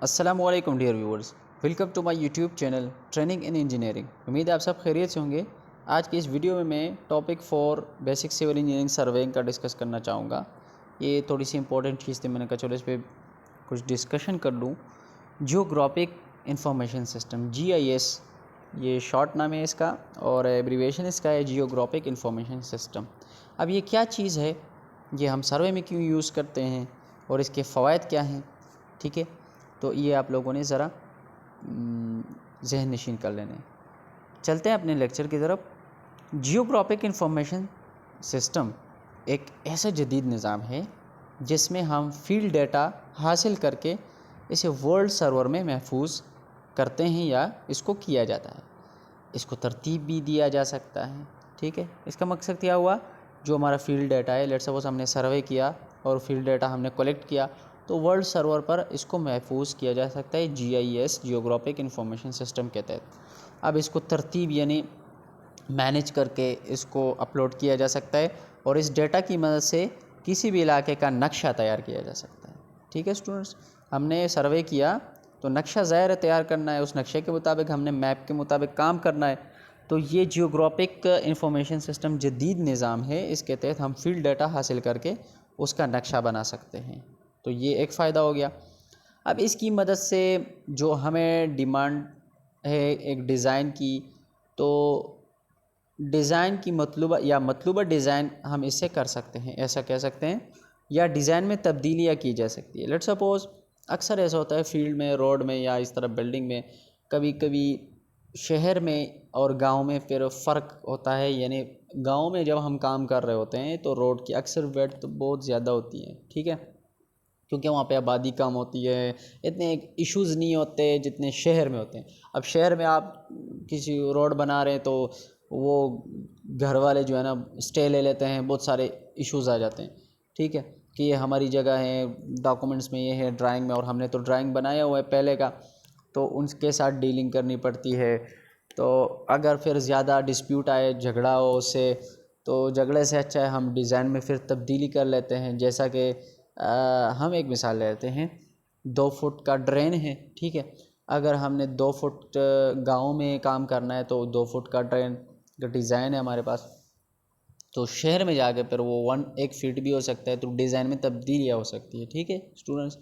अस्सलामुअलैकुम dear viewers, welcome to my YouTube channel training in engineering. उम्मीद है आप सब खैरियत से होंगे। आज की इस वीडियो में मैं topic 4 basic civil engineering surveying का डिस्कस करना चाहूँगा। ये थोड़ी सी इंपॉर्टेंट चीज़ थी, मैंने कहा चलो इस पर कुछ डिस्कशन कर लूँ। जियोग्राफिक इंफॉर्मेशन सिस्टम GIS, ये शॉर्ट नाम है इसका और एब्रीविएशन इसका है जियोग्राफिक इंफॉर्मेशन सिस्टम। अब ये क्या चीज़ है, ये हम सर्वे में क्यों यूज़ करते हैं और इसके फ़वाइद क्या हैं, ठीक है। तो ये आप लोगों ने ज़रा जहन नशीन कर लेने। चलते हैं अपने लेक्चर की तरफ। जियोग्राफिक इंफॉर्मेशन सिस्टम एक ऐसा जदीद निज़ाम है जिसमें हम फील्ड डेटा हासिल करके इसे वर्ल्ड सर्वर में महफूज करते हैं या इसको किया जाता है। इसको तरतीब भी दिया जा सकता है, ठीक है। इसका मकसद क्या हुआ, जो हमारा फील्ड डाटा है, लेट्स सपोज हमने सर्वे किया और फील्ड डाटा हमने कलेक्ट किया, तो वर्ल्ड सर्वर पर इसको महफूज किया जा सकता है GIS, जियोग्राफिक इंफॉर्मेशन सिस्टम के तहत। अब इसको तरतीब यानी मैनेज करके इसको अपलोड किया जा सकता है और इस डेटा की मदद से किसी भी इलाके का नक्शा तैयार किया जा सकता है, ठीक है स्टूडेंट्स। हमने सर्वे किया तो नक्शा ज़ाहिर तैयार करना है, उस नक्शे के मुताबिक हमने मैप के मुताबिक काम करना है। तो ये जियोग्राफिक इंफॉर्मेशन सिस्टम जदीद निज़ाम है, इसके तहत हम फील्ड डाटा हासिल करके उसका नक्शा बना सकते हैं। तो ये एक फ़ायदा हो गया। अब इसकी मदद से जो हमें डिमांड है एक डिज़ाइन की, तो डिज़ाइन की मतलूबा डिज़ाइन हम इससे कर सकते हैं, ऐसा कह सकते हैं, या डिज़ाइन में तब्दीलियाँ की जा सकती है। लेट्स सपोज़ अक्सर ऐसा होता है फील्ड में, रोड में या इस तरह बिल्डिंग में, कभी कभी शहर में और गांव में फिर फ़र्क होता है। यानी गांव में जब हम काम कर रहे होते हैं तो रोड की अक्सर विड्थ बहुत ज़्यादा होती है, ठीक है, क्योंकि वहाँ पे आबादी कम होती है, इतने इश्यूज़ नहीं होते जितने शहर में होते हैं। अब शहर में आप किसी रोड बना रहे हैं तो वो घर वाले जो है ना स्टे ले लेते हैं, बहुत सारे इश्यूज़ आ जाते हैं, ठीक है, कि ये हमारी जगह है, डॉक्यूमेंट्स में ये है, ड्राइंग में, और हमने तो ड्राइंग बनाया हुआ है पहले का, तो उनके साथ डीलिंग करनी पड़ती है। तो अगर फिर ज़्यादा डिस्प्यूट आए, झगड़ा हो उससे, तो झगड़े से अच्छा है हम डिज़ाइन में फिर तब्दीली कर लेते हैं। जैसा कि हम एक मिसाल लेते हैं, 2 फुट का ड्रेन है, ठीक है। अगर हमने 2 फुट गांव में काम करना है तो 2 फुट का ड्रेन का डिज़ाइन है हमारे पास, तो शहर में जाके फिर वो 1 फीट भी हो सकता है, तो डिज़ाइन में तब्दीलियाँ हो सकती है, ठीक है स्टूडेंट्स।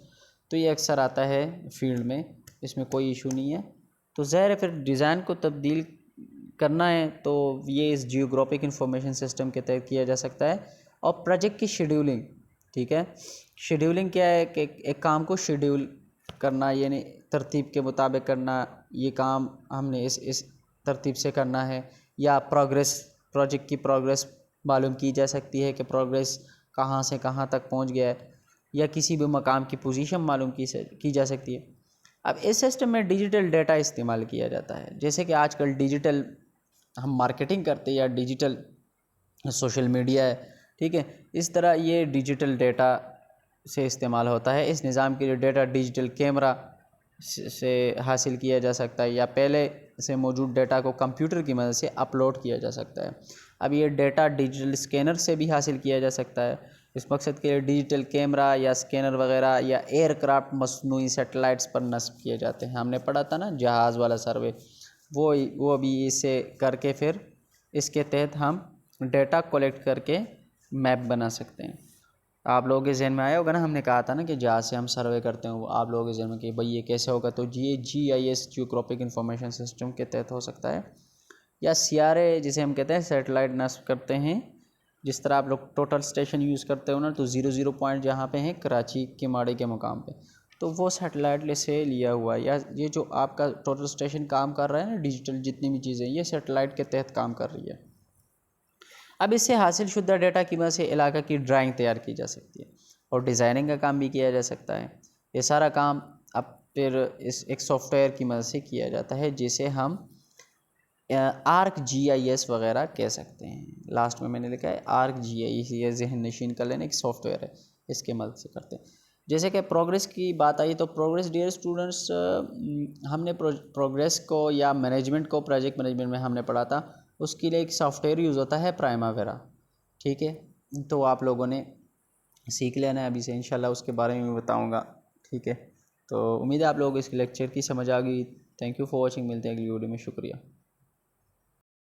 तो ये अक्सर आता है फील्ड में, इसमें कोई इशू नहीं है। तो ज़ाहिर है फिर डिज़ाइन को तब्दील करना है तो ये इस जियोग्राफिक इंफॉर्मेशन सिस्टम के तहत किया जा सकता है। और प्रोजेक्ट की शेड्यूलिंग, ठीक है, शेड्यूलिंग क्या है कि एक काम को शेड्यूल करना, यानी तरतीब के मुताबिक करना, ये काम हमने इस तरतीब से करना है। या प्रोजेक्ट की प्रोग्रेस मालूम की जा सकती है कि प्रोग्रेस कहाँ से कहाँ तक पहुँच गया है, या किसी भी मकाम की पोजीशन मालूम की जा सकती है। अब इस सिस्टम में डिजिटल डेटा इस्तेमाल किया जाता है, जैसे कि आजकल डिजिटल हम मार्केटिंग करते हैं या डिजिटल सोशल मीडिया है, ठीक है, इस तरह ये डिजिटल डेटा से इस्तेमाल होता है। इस निज़ाम के लिए डेटा डिजिटल कैमरा से हासिल किया जा सकता है, या पहले से मौजूद डेटा को कंप्यूटर की मदद से अपलोड किया जा सकता है। अब ये डेटा डिजिटल स्कैनर से भी हासिल किया जा सकता है। इस मकसद के लिए डिजिटल कैमरा या स्कैनर वगैरह या एयरक्राफ्ट मसनूई सैटेलाइट्स पर नस्ब किए जाते हैं। हमने पढ़ा था ना जहाज़ वाला सर्वे, वो भी इसे करके फिर इसके तहत हम डेटा कलेक्ट करके मैप बना सकते हैं। आप लोगों के जहन में आया होगा ना, हमने कहा था ना कि जहाँ से हम सर्वे करते हैं वो आप लोगों के जहन में कि भाई ये कैसे होगा, तो ये GIS, जियोग्राफिक इंफॉर्मेशन सिस्टम के तहत हो सकता है। या CRA जिसे हम कहते हैं, सैटेलाइट नस्ब करते हैं। जिस तरह आप लोग टोटल स्टेशन यूज़ करते हो ना, तो 00 पॉइंट जहाँ पे हैं कराची के माड़े के मुकाम पे, तो वो सैटेलाइट से लिया हुआ है। या ये जो आपका टोटल स्टेशन काम कर रहा है ना, डिजिटल जितनी भी चीज़ें, ये सैटेलाइट के तहत काम कर रही है। अब इससे हासिल शुदा डेटा की मदद से इलाका की ड्राइंग तैयार की जा सकती है और डिज़ाइनिंग का काम भी किया जा सकता है। ये सारा काम अब फिर इस एक सॉफ्टवेयर की मदद से किया जाता है, जिसे हम ArcGIS वगैरह कह सकते हैं। लास्ट में मैंने लिखा है ArcGIS, ये जहन नशीन कर लेने, एक सॉफ्टवेयर है, इसके मदद से करते हैं। जैसे कि प्रोग्रेस की बात आई, तो प्रोग्रेस डियर स्टूडेंट्स, हमने प्रोग्रेस को या मैनेजमेंट को प्रोजेक्ट मैनेजमेंट में हमने पढ़ा था, उसके लिए एक सॉफ्टवेयर यूज़ होता है प्राइमावेरा, ठीक है। तो आप लोगों ने सीख लेना है अभी से, इंशाल्लाह उसके बारे में बताऊंगा, ठीक है। तो उम्मीद है आप लोगों को इस लेक्चर की समझ आ गई। Thank you for watching. मिलते हैं अगली वीडियो में। शुक्रिया।